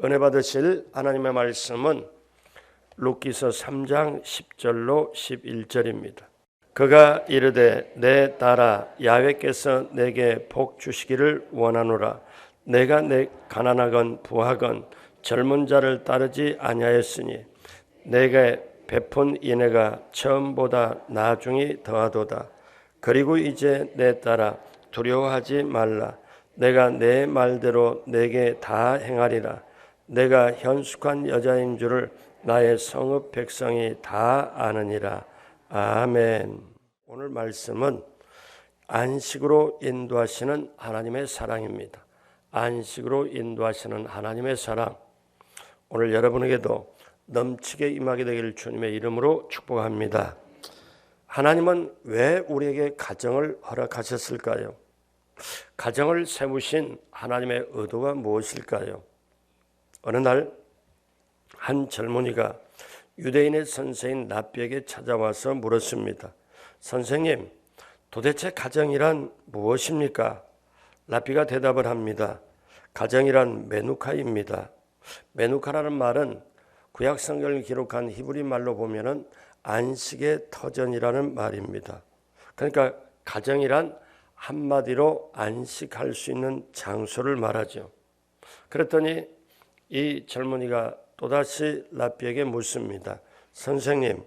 은혜 받으실 하나님의 말씀은 룻기서 3장 10절로 11절입니다. 그가 이르되 내 딸아 야훼께서 내게 복 주시기를 원하노라. 내가 내 가난하건 부하건 젊은 자를 따르지 아니하였으니 내게 베푼 인애가 처음보다 나중이 더하도다. 그리고 이제 내 딸아 두려워하지 말라. 내가 내 말대로 내게 다 행하리라. 내가 현숙한 여자인 줄을 나의 성읍 백성이 다 아느니라. 아멘. 오늘 말씀은 안식으로 인도하시는 하나님의 사랑입니다. 안식으로 인도하시는 하나님의 사랑. 오늘 여러분에게도 넘치게 임하게 되기를 주님의 이름으로 축복합니다. 하나님은 왜 우리에게 가정을 허락하셨을까요? 가정을 세우신 하나님의 의도가 무엇일까요? 어느 날 한 젊은이가 유대인의 선생인 랍비에게 찾아와서 물었습니다. 선생님, 도대체 가정이란 무엇입니까? 랍비가 대답을 합니다. 가정이란 메누카입니다. 메누카라는 말은 구약 성경을 기록한 히브리 말로 보면은 안식의 터전이라는 말입니다. 그러니까 가정이란 한마디로 안식할 수 있는 장소를 말하죠. 그랬더니 이 젊은이가 또다시 랍비에게 묻습니다. 선생님,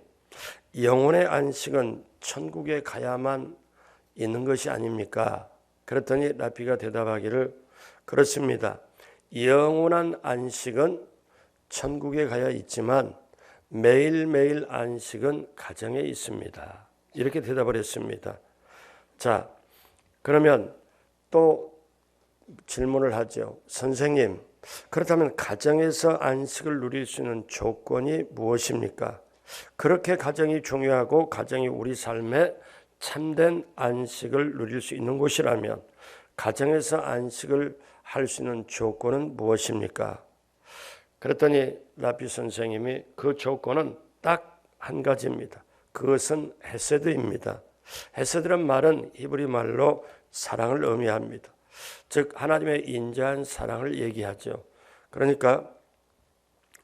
영혼의 안식은 천국에 가야만 있는 것이 아닙니까? 그랬더니 랍비가 대답하기를 그렇습니다. 영원한 안식은 천국에 가야 있지만 매일매일 안식은 가정에 있습니다. 이렇게 대답을 했습니다. 자, 그러면 또 질문을 하죠. 선생님, 그렇다면 가정에서 안식을 누릴 수 있는 조건이 무엇입니까? 그렇게 가정이 중요하고 가정이 우리 삶에 참된 안식을 누릴 수 있는 곳이라면 가정에서 안식을 할 수 있는 조건은 무엇입니까? 그랬더니 랍비 선생님이 그 조건은 딱 한 가지입니다. 그것은 헤세드입니다. 헤세드란 말은 히브리 말로 사랑을 의미합니다. 즉 하나님의 인자한 사랑을 얘기하죠. 그러니까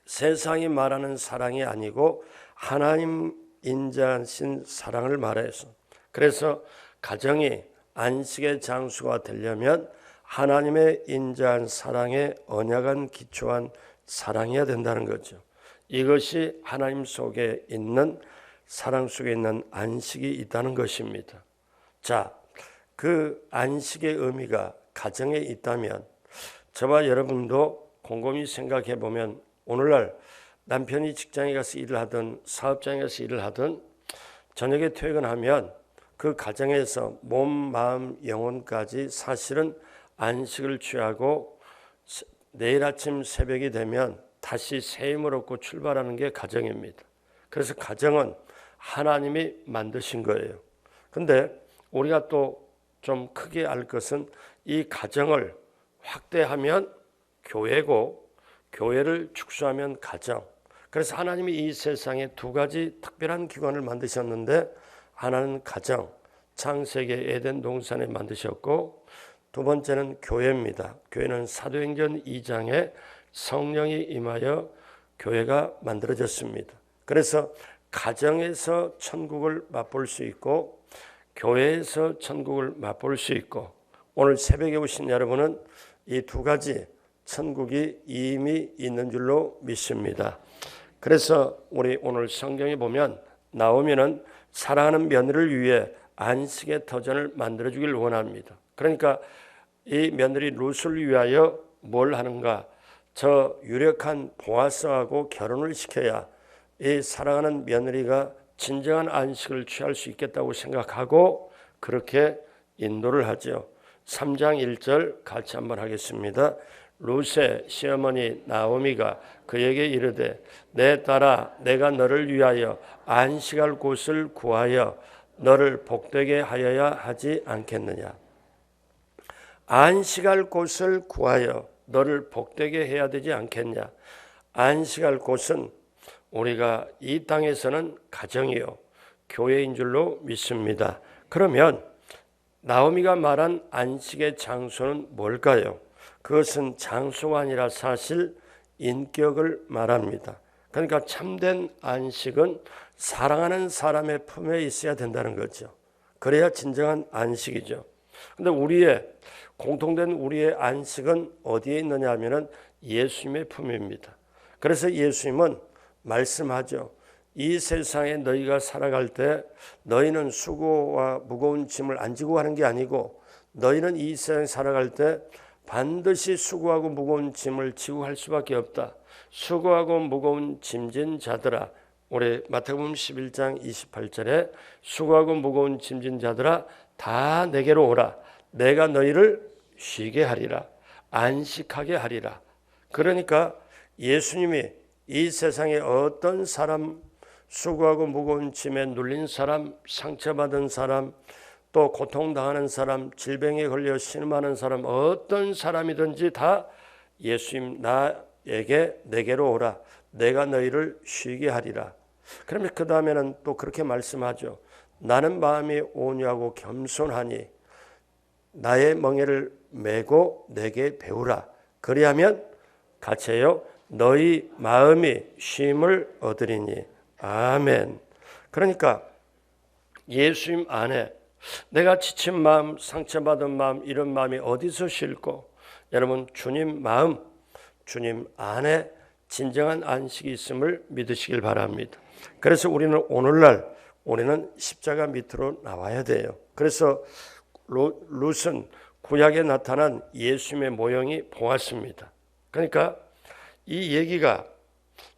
세상이 말하는 사랑이 아니고 하나님 인자하신 사랑을 말해서, 그래서 가정이 안식의 장소가 되려면 하나님의 인자한 사랑에 언약한 기초한 사랑해야 된다는 거죠. 이것이 하나님 속에 있는, 사랑 속에 있는 안식이 있다는 것입니다. 자, 그 안식의 의미가 가정에 있다면 저와 여러분도 곰곰이 생각해 보면 오늘날 남편이 직장에 가서 일을 하든 사업장에 가서 일을 하든 저녁에 퇴근하면 그 가정에서 몸, 마음, 영혼까지 사실은 안식을 취하고 내일 아침 새벽이 되면 다시 새 힘을 얻고 출발하는 게 가정입니다. 그래서 가정은 하나님이 만드신 거예요. 근데 우리가 또 좀 크게 알 것은 이 가정을 확대하면 교회고 교회를 축소하면 가정. 그래서 하나님이 이 세상에 두 가지 특별한 기관을 만드셨는데 하나는 가정, 창세기 에덴 동산에 만드셨고 두 번째는 교회입니다. 교회는 사도행전 2장에 성령이 임하여 교회가 만들어졌습니다. 그래서 가정에서 천국을 맛볼 수 있고 교회에서 천국을 맛볼 수 있고 오늘 새벽에 오신 여러분은 이 두 가지 천국이 이미 있는 줄로 믿습니다. 그래서 우리 오늘 성경에 보면 나오면은 사랑하는 며느리를 위해 안식의 터전을 만들어 주길 원합니다. 그러니까 이 며느리 룻을 위하여 뭘 하는가? 저 유력한 보아스하고 결혼을 시켜야 이 사랑하는 며느리가 진정한 안식을 취할 수 있겠다고 생각하고 그렇게 인도를 하죠. 3장 1절 같이 한번 하겠습니다. 룻의 시어머니 나오미가 그에게 이르되 내 딸아 내가 너를 위하여 안식할 곳을 구하여 너를 복되게 하여야 하지 않겠느냐. 안식할 곳을 구하여 너를 복되게 해야 되지 않겠냐. 안식할 곳은 우리가 이 땅에서는 가정이요 교회인 줄로 믿습니다. 그러면 나오미가 말한 안식의 장소는 뭘까요? 그것은 장소가 아니라 사실 인격을 말합니다. 그러니까 참된 안식은 사랑하는 사람의 품에 있어야 된다는 거죠. 그래야 진정한 안식이죠. 근데 공통된 우리의 안식은 어디에 있느냐 하면은 예수님의 품입니다. 그래서 예수님은 말씀하죠. 이 세상에 너희가 살아갈 때 너희는 수고와 무거운 짐을 안 지고 가는 게 아니고 너희는 이 세상에 살아갈 때 반드시 수고하고 무거운 짐을 지고 갈 수밖에 없다. 수고하고 무거운 짐진 자들아, 올해 마태복음 11장 28절에 수고하고 무거운 짐진 자들아 다 내게로 오라. 내가 너희를 쉬게 하리라. 안식하게 하리라. 그러니까 예수님이 이 세상에 어떤 사람, 수고하고 무거운 짐에 눌린 사람, 상처받은 사람, 또 고통당하는 사람, 질병에 걸려 신음하는 사람, 어떤 사람이든지 다 예수님 내게로 오라. 내가 너희를 쉬게 하리라. 그러면 그 다음에는 또 그렇게 말씀하죠. 나는 마음이 온유하고 겸손하니 나의 멍에를 메고 내게 배우라. 그리하면 같이 해요. 너희 마음이 쉼을 얻으리니. 아멘. 그러니까 예수님 안에 내가 지친 마음, 상처받은 마음, 이런 마음이 어디서 쉴고, 여러분 주님 마음, 주님 안에 진정한 안식이 있음을 믿으시길 바랍니다. 그래서 우리는 십자가 밑으로 나와야 돼요. 그래서 룻은 구약에 나타난 예수님의 모형이 보았습니다. 그러니까 이 얘기가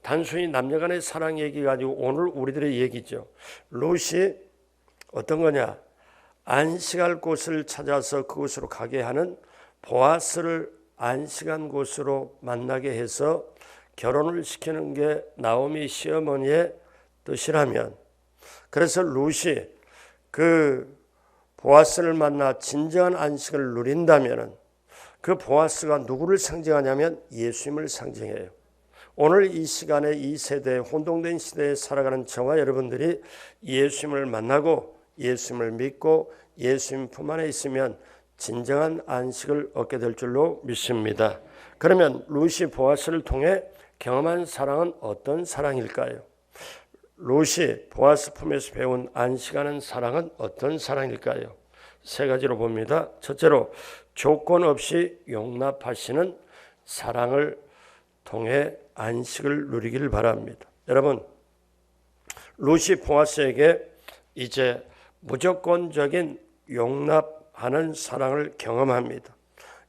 단순히 남녀간의 사랑 얘기가 아니고 오늘 우리들의 얘기죠. 룻이 어떤 거냐? 안식할 곳을 찾아서 그곳으로 가게 하는 보아스를 안식한 곳으로 만나게 해서 결혼을 시키는 게 나오미 시어머니의 뜻이라면, 그래서 룻이 그 보아스를 만나 진정한 안식을 누린다면 그 보아스가 누구를 상징하냐면 예수님을 상징해요. 오늘 이 시간에 이 세대에 혼동된 시대에 살아가는 저와 여러분들이 예수님을 만나고 예수님을 믿고 예수님 품 안에 있으면 진정한 안식을 얻게 될 줄로 믿습니다. 그러면 룻이 보아스를 통해 경험한 사랑은 어떤 사랑일까요? 룻이 보아스 품에서 배운 안식하는 사랑은 어떤 사랑일까요? 세 가지로 봅니다. 첫째로 조건 없이 용납하시는 사랑을 통해 안식을 누리기를 바랍니다. 여러분, 룻이 보아스에게 이제 무조건적인 용납하는 사랑을 경험합니다.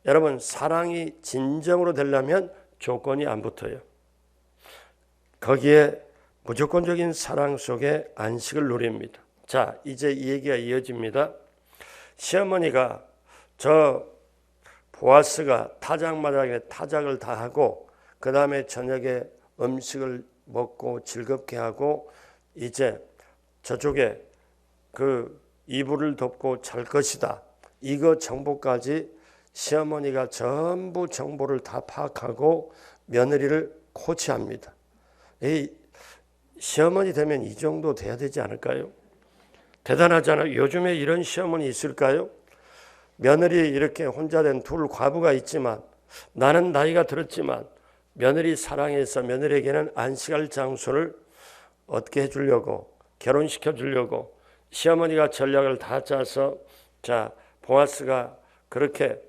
여러분, 사랑이 진정으로 되려면 조건이 안 붙어요. 거기에 무조건적인 사랑 속에 안식을 누립니다. 자, 이제 이 얘기가 이어집니다. 시어머니가 저 보아스가 타작마작에 타작을 다 하고 그 다음에 저녁에 음식을 먹고 즐겁게 하고 이제 저쪽에 그 이불을 덮고 잘 것이다. 이거 정보까지 시어머니가 전부 정보를 다 파악하고 며느리를 코치합니다. 이 시어머니 되면 이 정도 돼야 되지 않을까요? 대단하잖아요. 요즘에 이런 시어머니 있을까요? 며느리 이렇게 혼자 된 둘 과부가 있지만 나는 나이가 들었지만 며느리 사랑해서 며느리에게는 안식할 장소를 얻게 해주려고 결혼시켜 주려고 시어머니가 전략을 다 짜서 자 보아스가 그렇게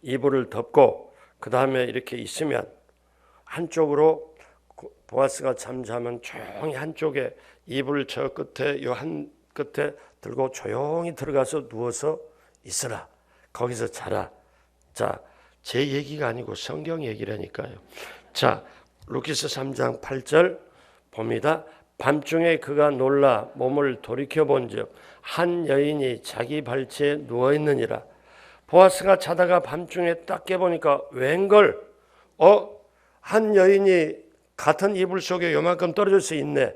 이불을 덮고 그 다음에 이렇게 있으면 한쪽으로 보아스가 잠자면 조용히 한쪽에 이불 저 끝에 요 한 끝에 들고 조용히 들어가서 누워서 있어라. 거기서 자라. 자, 제 얘기가 아니고 성경 얘기라니까요. 자, 루키스 3장 8절 봅니다. 밤중에 그가 놀라 몸을 돌이켜본즉 한 여인이 자기 발치에 누워있느니라. 보아스가 자다가 밤중에 딱 깨보니까 웬걸 한 여인이 같은 이불 속에 요만큼 떨어져서 있네.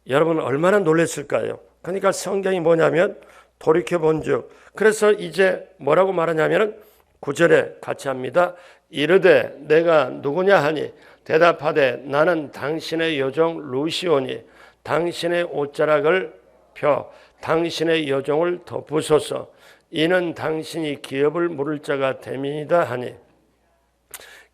여러분 얼마나 놀랐을까요? 그러니까 성경이 뭐냐면 돌이켜본즉 그래서 이제 뭐라고 말하냐면 9절에 같이 합니다. 이르되 내가 누구냐 하니 대답하되 나는 당신의 요종 루시오니 당신의 옷자락을 펴 당신의 여종을 덮으소서. 이는 당신이 기업을 물을 자가 됨이니이다 하니.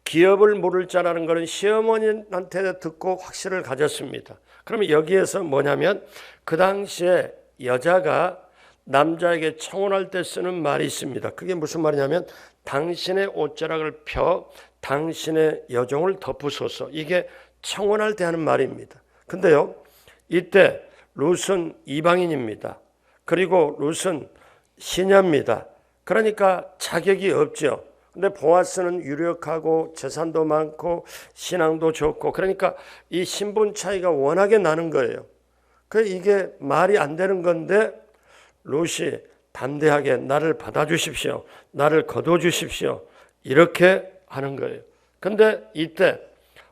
기업을 물을 자라는 것은 시어머니한테 듣고 확신을 가졌습니다. 그러면 여기에서 뭐냐면 그 당시에 여자가 남자에게 청혼할 때 쓰는 말이 있습니다. 그게 무슨 말이냐면 당신의 옷자락을 펴 당신의 여종을 덮으소서. 이게 청혼할 때 하는 말입니다. 근데요, 이때 룻은 이방인입니다. 그리고 룻은 시녀입니다. 그러니까 자격이 없죠. 근데 보아스는 유력하고 재산도 많고 신앙도 좋고, 그러니까 이 신분 차이가 워낙에 나는 거예요. 이게 말이 안 되는 건데 룻이 담대하게 나를 받아주십시오, 나를 거둬주십시오, 이렇게 하는 거예요. 근데 이때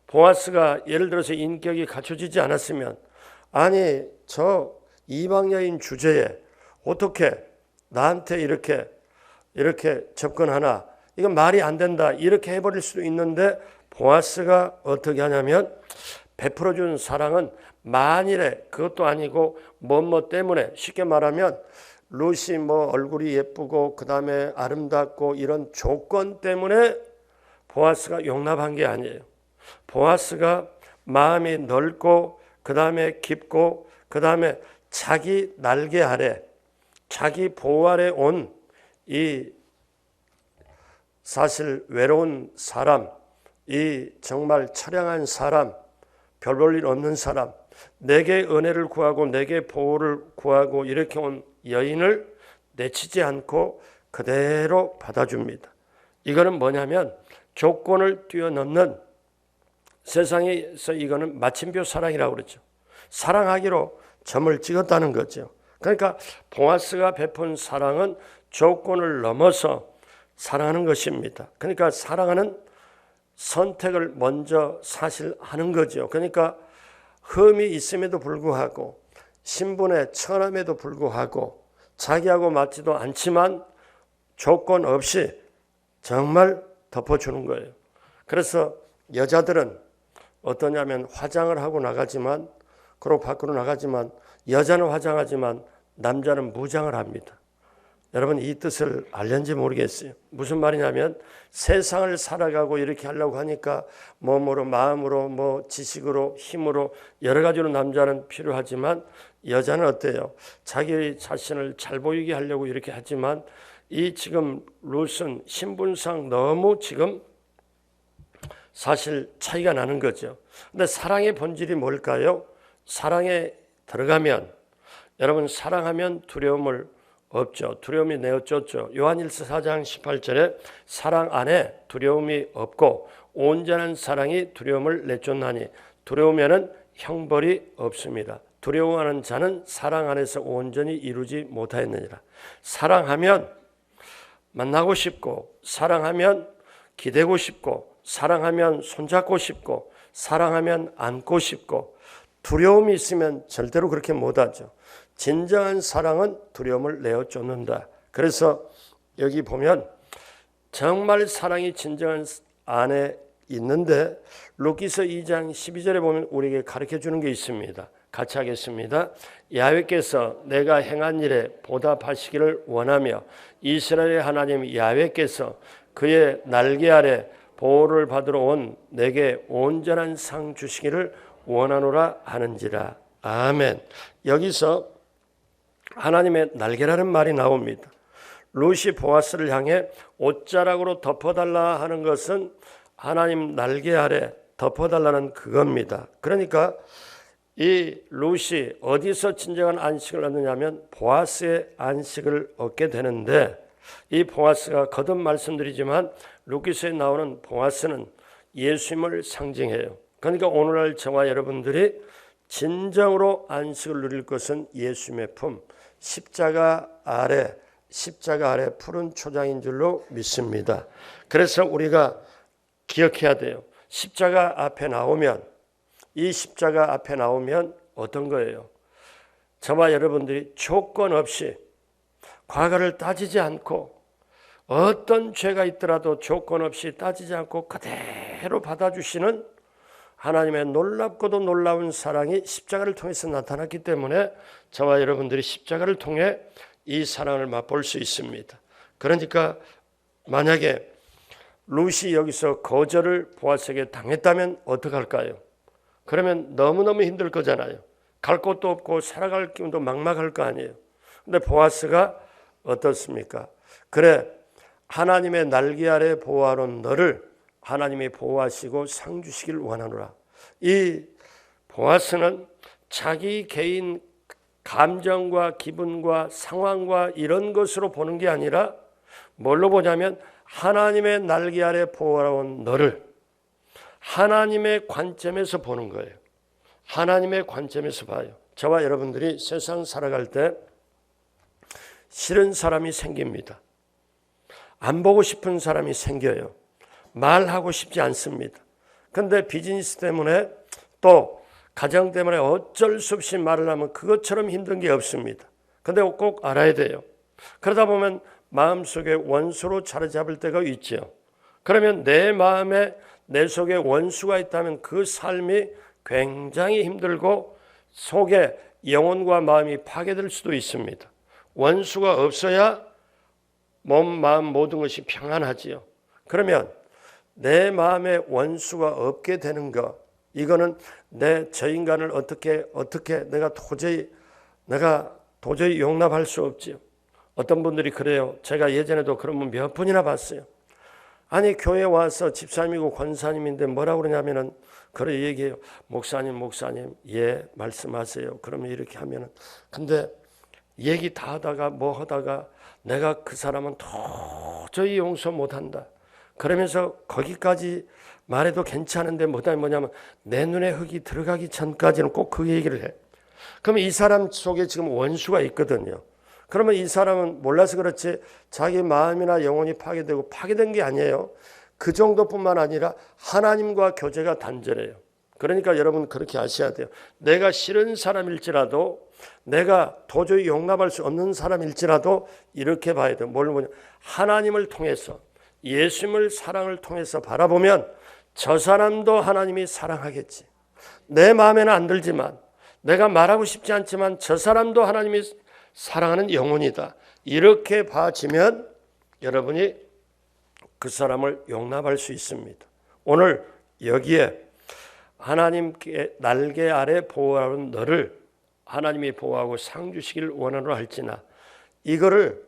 보아스가 예를 들어서 인격이 갖춰지지 않았으면, 아니 저 이방 여인 주제에 어떻게 나한테 이렇게 접근하나, 이건 말이 안 된다, 이렇게 해버릴 수도 있는데, 보아스가 어떻게 하냐면 베풀어준 사랑은 만일에 그것도 아니고 뭐뭐 때문에, 쉽게 말하면 룻이 뭐 얼굴이 예쁘고 그 다음에 아름답고 이런 조건 때문에 보아스가 용납한 게 아니에요. 보아스가 마음이 넓고 그 다음에 깊고 그 다음에 자기 날개 아래, 자기 보호 아래 온 이 사실 외로운 사람, 이 정말 처량한 사람, 별 볼 일 없는 사람, 내게 은혜를 구하고 내게 보호를 구하고 이렇게 온 여인을 내치지 않고 그대로 받아줍니다. 이거는 뭐냐면 조건을 뛰어넘는, 세상에서 이거는 마침표 사랑이라고 그러죠. 사랑하기로 점을 찍었다는 거죠. 그러니까 보아스가 베푼 사랑은 조건을 넘어서 사랑하는 것입니다. 그러니까 사랑하는 선택을 먼저 사실 하는 거죠. 그러니까 흠이 있음에도 불구하고, 신분의 천함에도 불구하고, 자기하고 맞지도 않지만 조건 없이 정말 덮어주는 거예요. 그래서 여자들은 어떠냐면 화장을 하고 나가지만, 그러고 밖으로 나가지만, 여자는 화장하지만 남자는 무장을 합니다. 여러분 이 뜻을 알는지 모르겠어요. 무슨 말이냐면 세상을 살아가고 이렇게 하려고 하니까 몸으로, 마음으로, 뭐 지식으로, 힘으로 여러 가지로 남자는 필요하지만 여자는 어때요? 자기 자신을 잘 보이게 하려고 이렇게 하지만, 이 지금 룻은 신분상 너무 지금 사실 차이가 나는 거죠. 근데 사랑의 본질이 뭘까요? 사랑에 들어가면, 여러분 사랑하면 두려움을 없죠. 두려움이 내어쫓죠. 요한일서 4장 18절에 사랑 안에 두려움이 없고 온전한 사랑이 두려움을 내쫓나니 두려우면은 형벌이 없습니다. 두려워하는 자는 사랑 안에서 온전히 이루지 못하였느니라. 사랑하면 만나고 싶고, 사랑하면 기대고 싶고, 사랑하면 손잡고 싶고, 사랑하면 안고 싶고, 두려움이 있으면 절대로 그렇게 못하죠. 진정한 사랑은 두려움을 내어쫓는다. 그래서 여기 보면 정말 사랑이 진정한 안에 있는데, 룻기서 2장 12절에 보면 우리에게 가르쳐 주는 게 있습니다. 같이 하겠습니다. 야훼께서 내가 행한 일에 보답하시기를 원하며 이스라엘의 하나님 야훼께서 그의 날개 아래 보호를 받으러 온 내게 온전한 상 주시기를 원하노라 하는지라. 아멘. 여기서 하나님의 날개라는 말이 나옵니다. 룻이 보아스를 향해 옷자락으로 덮어달라 하는 것은 하나님 날개 아래 덮어달라는 그겁니다. 그러니까 이 룻이 어디서 진정한 안식을 얻느냐면 보아스의 안식을 얻게 되는데, 이 보아스가 거듭 말씀드리지만 룻기서에 나오는 보아스는 예수님을 상징해요. 그러니까 오늘날 저와 여러분들이 진정으로 안식을 누릴 것은 예수님의 품, 십자가 아래 푸른 초장인 줄로 믿습니다. 그래서 우리가 기억해야 돼요. 십자가 앞에 나오면, 이 십자가 앞에 나오면 어떤 거예요? 저와 여러분들이 조건 없이, 과거를 따지지 않고, 어떤 죄가 있더라도 조건 없이 따지지 않고 그대로 받아주시는 하나님의 놀랍고도 놀라운 사랑이 십자가를 통해서 나타났기 때문에 저와 여러분들이 십자가를 통해 이 사랑을 맛볼 수 있습니다. 그러니까 만약에 룻이 여기서 거절을 보아스에게 당했다면 어떡할까요? 그러면 너무너무 힘들 거잖아요. 갈 곳도 없고 살아갈 기운도 막막할 거 아니에요. 근데 보아스가 어떻습니까? 그래, 하나님의 날개 아래 보호하는 너를 하나님이 보호하시고 상 주시길 원하노라. 이 보아스는 자기 개인 감정과 기분과 상황과 이런 것으로 보는 게 아니라 뭘로 보냐면 하나님의 날개 아래 보호하는 너를 하나님의 관점에서 보는 거예요. 하나님의 관점에서 봐요. 저와 여러분들이 세상 살아갈 때 싫은 사람이 생깁니다. 안 보고 싶은 사람이 생겨요. 말하고 싶지 않습니다. 근데 비즈니스 때문에 또 가정 때문에 어쩔 수 없이 말을 하면 그것처럼 힘든 게 없습니다. 근데 꼭 알아야 돼요. 그러다 보면 마음속에 원수로 자리 잡을 때가 있죠. 그러면 내 마음에 내 속에 원수가 있다면 그 삶이 굉장히 힘들고 속에 영혼과 마음이 파괴될 수도 있습니다. 원수가 없어야 몸, 마음 모든 것이 평안하지요. 그러면 내 마음에 원수가 없게 되는 것, 이거는 저 인간을 어떻게 내가 도저히 용납할 수 없지요. 어떤 분들이 그래요. 제가 예전에도 그런 분 몇 분이나 봤어요. 아니 교회 와서 집사님이고 권사님인데 뭐라고 그러냐면은 그래 얘기해요. 목사님 예 말씀하세요. 그러면 이렇게 하면은 근데 얘기 다 하다가 뭐 하다가 내가 그 사람은 도저히 용서 못한다. 그러면서 거기까지 말해도 괜찮은데 뭐냐면 내 눈에 흙이 들어가기 전까지는 꼭 그 얘기를 해. 그러면 이 사람 속에 지금 원수가 있거든요. 그러면 이 사람은 몰라서 그렇지 자기 마음이나 영혼이 파괴되고 파괴된 게 아니에요. 그 정도뿐만 아니라 하나님과 교제가 단절해요. 그러니까 여러분 그렇게 아셔야 돼요. 내가 싫은 사람일지라도 내가 도저히 용납할 수 없는 사람일지라도 이렇게 봐야 돼요. 뭘 보냐? 하나님을 통해서 예수님을 사랑을 통해서 바라보면 저 사람도 하나님이 사랑하겠지. 내 마음에는 안 들지만 내가 말하고 싶지 않지만 저 사람도 하나님이 사랑하는 영혼이다. 이렇게 봐지면 여러분이 그 사람을 용납할 수 있습니다. 오늘 여기에 하나님께 날개 아래 보호하는 너를 하나님이 보호하고 상 주시길 원하노라 할지나 이거를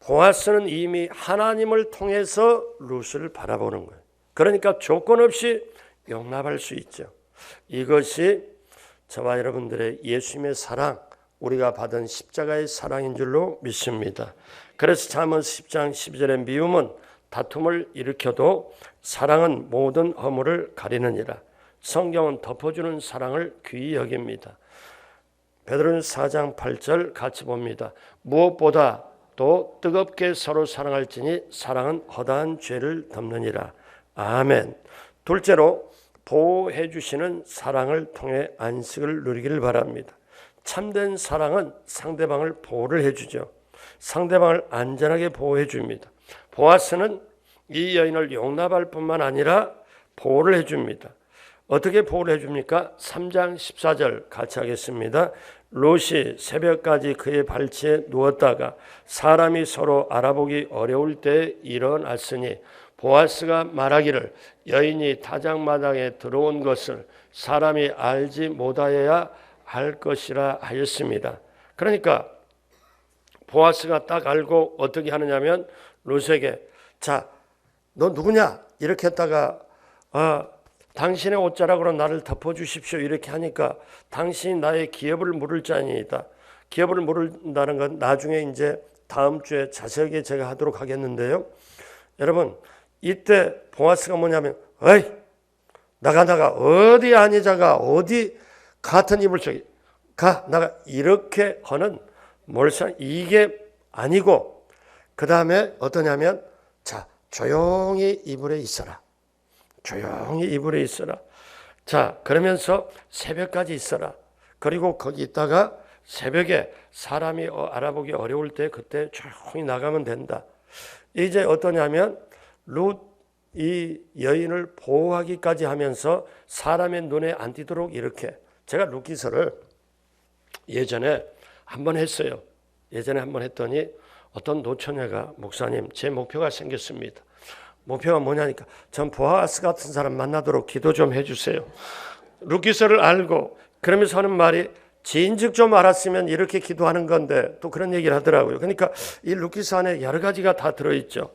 보아스는 이미 하나님을 통해서 룻을 바라보는 거예요. 그러니까 조건 없이 용납할 수 있죠. 이것이 저와 여러분들의 예수님의 사랑, 우리가 받은 십자가의 사랑인 줄로 믿습니다. 그래서 잠언서 10장 12절의 미움은 다툼을 일으켜도 사랑은 모든 허물을 가리느니라. 성경은 덮어주는 사랑을 귀히 여깁니다. 베드로전서 4장 8절 같이 봅니다. 무엇보다 또 뜨겁게 서로 사랑할지니 사랑은 허다한 죄를 덮느니라. 아멘. 둘째로 보호해 주시는 사랑을 통해 안식을 누리기를 바랍니다. 참된 사랑은 상대방을 보호를 해주죠. 상대방을 안전하게 보호해 줍니다. 보아스는 이 여인을 용납할 뿐만 아니라 보호를 해줍니다. 어떻게 보호를 해줍니까? 3장 14절 같이 하겠습니다. 롯이 새벽까지 그의 발치에 누웠다가 사람이 서로 알아보기 어려울 때 일어났으니 보아스가 말하기를 여인이 타작마당에 들어온 것을 사람이 알지 못하여야 할 것이라 하였습니다. 그러니까 보아스가 딱 알고 어떻게 하느냐면 롯에게 자, 너 누구냐? 이렇게 했다가 당신의 옷자락으로 나를 덮어주십시오. 이렇게 하니까 당신이 나의 기업을 물을 자니이다. 기업을 물은다는 건 나중에 이제 다음 주에 자세하게 제가 하도록 하겠는데요. 여러분 이때 보아스가 뭐냐면 어이 나가 어디 아니자가 어디 같은 이불 속에 가 나가 이렇게 하는 몰상 이게 아니고 그 다음에 어떠냐면 자 조용히 이불에 있어라. 조용히 이불에 있어라. 자 그러면서 새벽까지 있어라. 그리고 거기 있다가 새벽에 사람이 알아보기 어려울 때 그때 조용히 나가면 된다. 이제 어떠냐면 룻 이 여인을 보호하기까지 하면서 사람의 눈에 안 띄도록 이렇게. 제가 루키서를 예전에 한번 했어요. 예전에 한번 했더니 어떤 노처녀가 목사님 제 목표가 생겼습니다. 목표가 뭐냐니까 전 보아스 같은 사람 만나도록 기도 좀 해주세요. 루키서를 알고 그러면서 하는 말이 진즉 좀 알았으면 이렇게 기도하는 건데 또 그런 얘기를 하더라고요. 그러니까 이 루키서 안에 여러 가지가 다 들어있죠.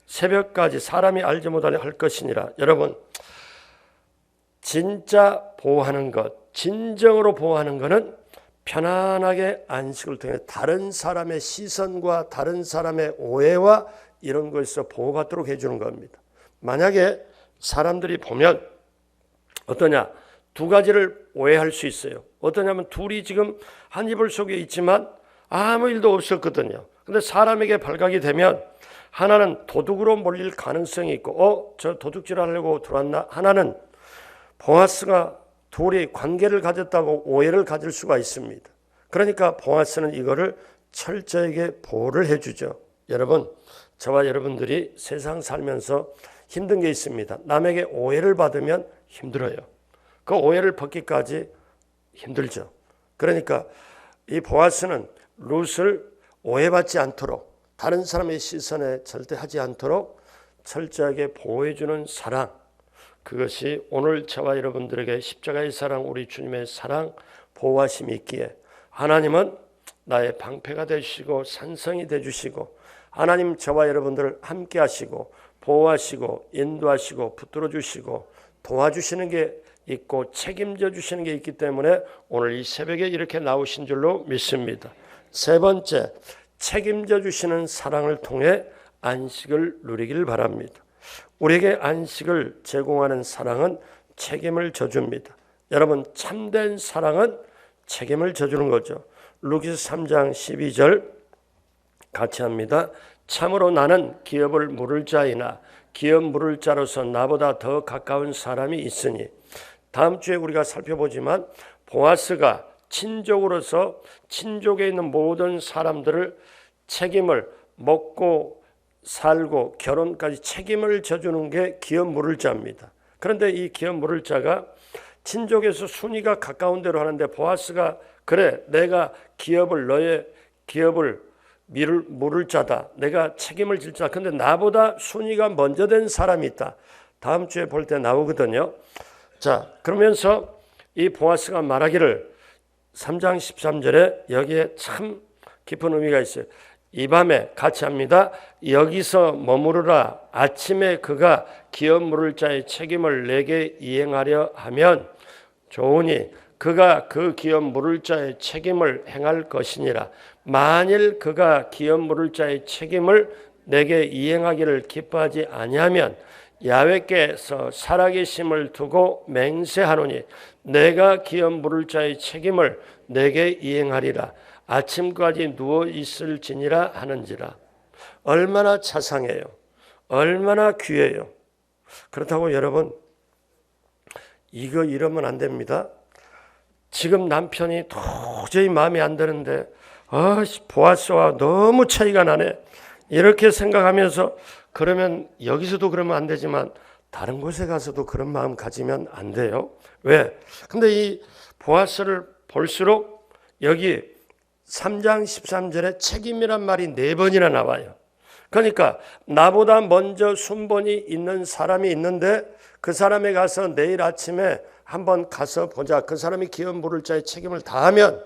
새벽까지 사람이 알지 못하려 할 것이니라. 여러분 진짜 보호하는 것, 진정으로 보호하는 것은 편안하게 안식을 통해 다른 사람의 시선과 다른 사람의 오해와 이런 것에서 보호받도록 해주는 겁니다. 만약에 사람들이 보면 어떠냐? 두 가지를 오해할 수 있어요. 어떠냐면 둘이 지금 한 이불 속에 있지만 아무 일도 없었거든요. 근데 사람에게 발각이 되면 하나는 도둑으로 몰릴 가능성이 있고 저 도둑질 하려고 들어왔나? 하나는 보아스가 둘이 관계를 가졌다고 오해를 가질 수가 있습니다. 그러니까 보아스는 이거를 철저하게 보호를 해주죠. 여러분, 저와 여러분들이 세상 살면서 힘든 게 있습니다. 남에게 오해를 받으면 힘들어요. 그 오해를 벗기까지 힘들죠. 그러니까 이 보아스는 룻을 오해받지 않도록 다른 사람의 시선에 절대 하지 않도록 철저하게 보호해주는 사랑, 그것이 오늘 저와 여러분들에게 십자가의 사랑, 우리 주님의 사랑, 보호하심이 있기에 하나님은 나의 방패가 되시고 산성이 되주시고 하나님 저와 여러분들을 함께 하시고 보호하시고 인도하시고 붙들어 주시고 도와주시는 게 있고 책임져 주시는 게 있기 때문에 오늘 이 새벽에 이렇게 나오신 줄로 믿습니다. 세 번째, 책임져 주시는 사랑을 통해 안식을 누리길 바랍니다. 우리에게 안식을 제공하는 사랑은 책임을 져줍니다. 여러분 참된 사랑은 책임을 져주는 거죠. 루키서 3장 12절 같이 합니다. 참으로 나는 기업을 물을 자이나 기업 물을 자로서 나보다 더 가까운 사람이 있으니. 다음 주에 우리가 살펴보지만 보아스가 친족으로서 친족에 있는 모든 사람들을 책임을 먹고 살고 결혼까지 책임을 져주는 게 기업 물을 자입니다. 그런데 이 기업 물을 자가 친족에서 순위가 가까운 대로 하는데 보아스가 그래 내가 너의 기업을 물을 자다. 내가 책임을 질 자다. 그런데 나보다 순위가 먼저 된 사람이 있다. 다음 주에 볼 때 나오거든요. 자, 그러면서 이 보아스가 말하기를 3장 13절에 여기에 참 깊은 의미가 있어요. 이 밤에 같이 합니다. 여기서 머무르라. 아침에 그가 기업 물을 자의 책임을 내게 이행하려 하면 좋으니 그가 그 기업 물을 자의 책임을 행할 것이니라. 만일 그가 기업 물을 자의 책임을 내게 이행하기를 기뻐하지 아니하면 야훼께서 살아계심을 두고 맹세하노니 내가 기업 물을 자의 책임을 내게 이행하리라. 아침까지 누워 있을지니라 하는지라. 얼마나 자상해요. 얼마나 귀해요. 그렇다고 여러분 이러면 안 됩니다. 지금 남편이 도저히 마음에 안 드는데 보아스와 너무 차이가 나네. 이렇게 생각하면서 그러면 여기서도 그러면 안 되지만 다른 곳에 가서도 그런 마음 가지면 안 돼요. 왜? 근데 이 보아스를 볼수록 여기 3장 13절에 책임이란 말이 4번이나 나와요. 그러니까 나보다 먼저 순번이 있는 사람이 있는데 그 사람에 가서 내일 아침에 한번 가서 보자. 그 사람이 기업 물을 자의 책임을 다하면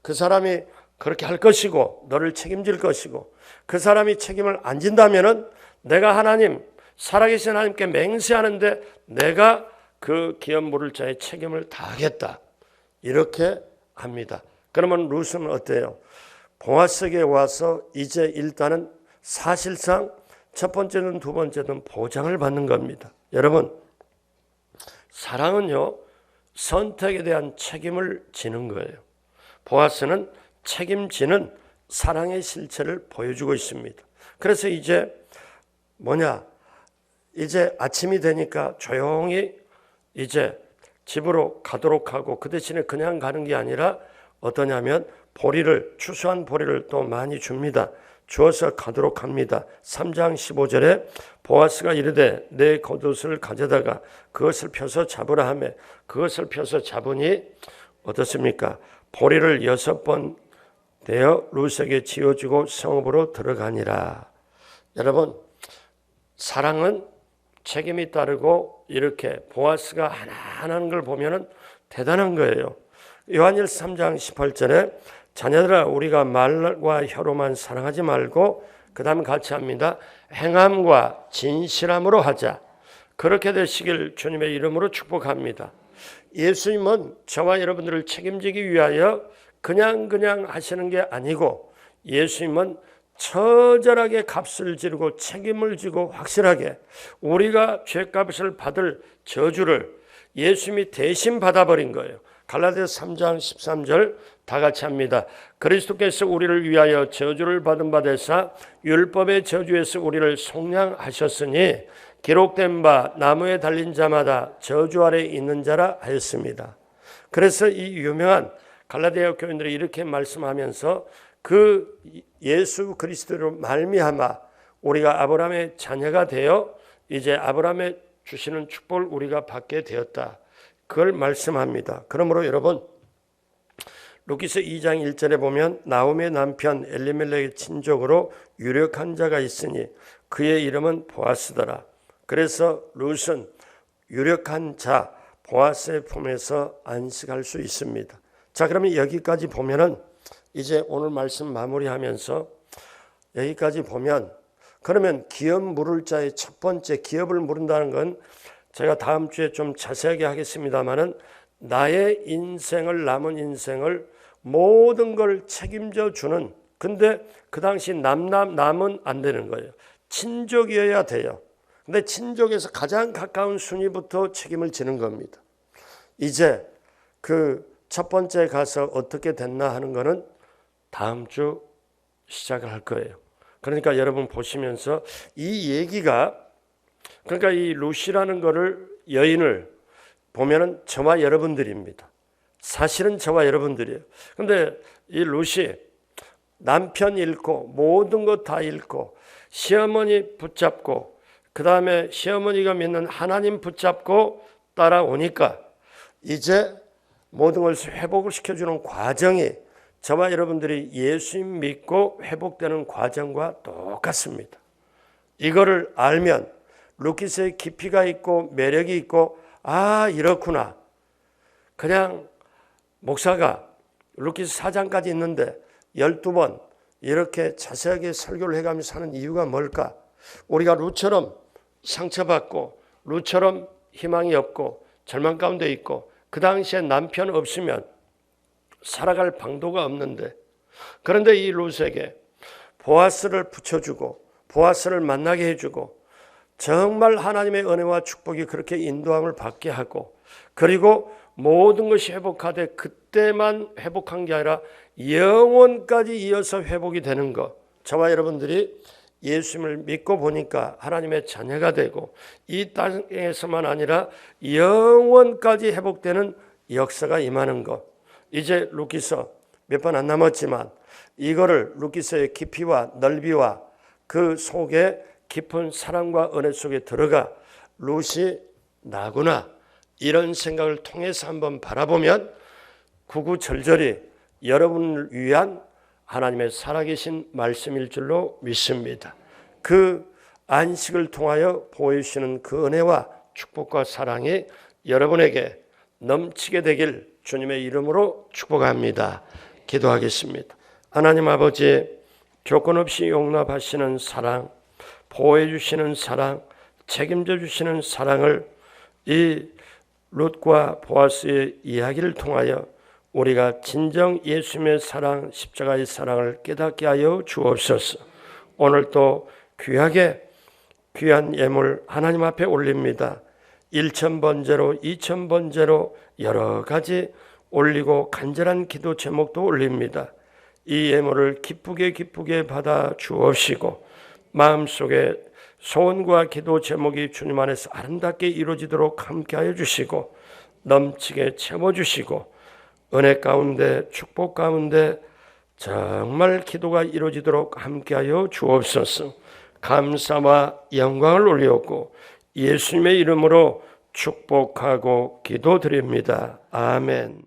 그 사람이 그렇게 할 것이고 너를 책임질 것이고 그 사람이 책임을 안 진다면은 내가 하나님 살아계신 하나님께 맹세하는데 내가 그 기업 물을 자의 책임을 다하겠다. 이렇게 합니다. 그러면 룻은 어때요? 보아스에게 와서 이제 일단은 사실상 첫 번째든 두 번째든 보장을 받는 겁니다. 여러분 사랑은요 선택에 대한 책임을 지는 거예요. 보아스는 책임지는 사랑의 실체를 보여주고 있습니다. 그래서 이제 이제 아침이 되니까 조용히 이제 집으로 가도록 하고 그 대신에 그냥 가는 게 아니라 어떠냐면 보리를 추수한 보리를 또 많이 줍니다. 주어서 가도록 합니다. 3장 15절에 보아스가 이르되 내 겉옷을 가져다가 그것을 펴서 잡으라 하며 그것을 펴서 잡으니 어떻습니까? 보리를 6번 되어 룻에게 지어주고 성읍으로 들어가니라. 여러분, 사랑은 책임이 따르고 이렇게 보아스가 하나하나 하는 걸 보면은 대단한 거예요. 요한일서 3장 18절에 자녀들아 우리가 말과 혀로만 사랑하지 말고 그 다음 같이 합니다. 행함과 진실함으로 하자. 그렇게 되시길 주님의 이름으로 축복합니다. 예수님은 저와 여러분들을 책임지기 위하여 그냥 하시는 게 아니고 예수님은 처절하게 값을 지르고 책임을 지고 확실하게 우리가 죄값을 받을 저주를 예수님이 대신 받아버린 거예요. 갈라디아서 3장 13절 다 같이 합니다. 그리스도께서 우리를 위하여 저주를 받은 바 되사 율법의 저주에서 우리를 속량하셨으니 기록된 바 나무에 달린 자마다 저주 아래 있는 자라 하였습니다. 그래서 이 유명한 갈라디아 교인들이 이렇게 말씀하면서 그 예수 그리스도로 말미암아 우리가 아브라함의 자녀가 되어 이제 아브라함의 주시는 축복을 우리가 받게 되었다. 그걸 말씀합니다. 그러므로 여러분 루키스 2장 1절에 보면 나홈의 남편 엘리멜렉의 친족으로 유력한 자가 있으니 그의 이름은 보아스더라. 그래서 룻은 유력한 자 보아스의 품에서 안식할 수 있습니다. 자, 그러면 여기까지 보면은 이제 오늘 말씀 마무리하면서 여기까지 보면 그러면 기업 물을 자의 첫 번째 기업을 물은다는 건 제가 다음 주에 좀 자세하게 하겠습니다만은 나의 인생을 남은 인생을 모든 걸 책임져 주는 근데 그 당시 남은 안 되는 거예요. 친족이어야 돼요. 근데 친족에서 가장 가까운 순위부터 책임을 지는 겁니다. 이제 그 첫 번째 가서 어떻게 됐나 하는 거는 다음 주 시작을 할 거예요. 그러니까 여러분 보시면서 이 얘기가 그러니까 이 룻이라는 거를 여인을 보면은 저와 여러분들입니다. 사실은 저와 여러분들이에요. 근데 이 룻이 남편 잃고 모든 것 다 잃고 시어머니 붙잡고 그 다음에 시어머니가 믿는 하나님 붙잡고 따라오니까 이제 모든 것을 회복을 시켜주는 과정이 저와 여러분들이 예수님 믿고 회복되는 과정과 똑같습니다. 이거를 알면 루키스의 깊이가 있고 매력이 있고 아 이렇구나. 그냥 목사가 루키스 4장까지 있는데 12번 이렇게 자세하게 설교를 해가면서 하는 이유가 뭘까? 우리가 룻처럼 상처받고 룻처럼 희망이 없고 절망 가운데 있고 그 당시에 남편 없으면 살아갈 방도가 없는데 그런데 이 룻에게 보아스를 붙여주고 보아스를 만나게 해주고 정말 하나님의 은혜와 축복이 그렇게 인도함을 받게 하고 그리고 모든 것이 회복하되 그때만 회복한 게 아니라 영원까지 이어서 회복이 되는 것. 저와 여러분들이 예수님을 믿고 보니까 하나님의 자녀가 되고 이 땅에서만 아니라 영원까지 회복되는 역사가 임하는 것. 이제 루키서 몇 번 안 남았지만 이거를 루키서의 깊이와 넓이와 그 속에 깊은 사랑과 은혜 속에 들어가 룻이 나구나 이런 생각을 통해서 한번 바라보면 구구절절히 여러분을 위한 하나님의 살아계신 말씀일 줄로 믿습니다. 그 안식을 통하여 보여주시는 그 은혜와 축복과 사랑이 여러분에게 넘치게 되길 주님의 이름으로 축복합니다. 기도하겠습니다. 하나님 아버지 조건 없이 용납하시는 사랑, 보호해 주시는 사랑, 책임져 주시는 사랑을 이 룻과 보아스의 이야기를 통하여 우리가 진정 예수님의 사랑, 십자가의 사랑을 깨닫게 하여 주옵소서. 오늘 또 귀하게 귀한 예물 하나님 앞에 올립니다. 1000번제로 2000번제로 여러 가지 올리고 간절한 기도 제목도 올립니다. 이 예물을 기쁘게 받아 주옵시고 마음속에 소원과 기도 제목이 주님 안에서 아름답게 이루어지도록 함께하여 주시고 넘치게 채워주시고 은혜 가운데 축복 가운데 정말 기도가 이루어지도록 함께하여 주옵소서. 감사와 영광을 올리었고 예수님의 이름으로 축복하고 기도드립니다. 아멘.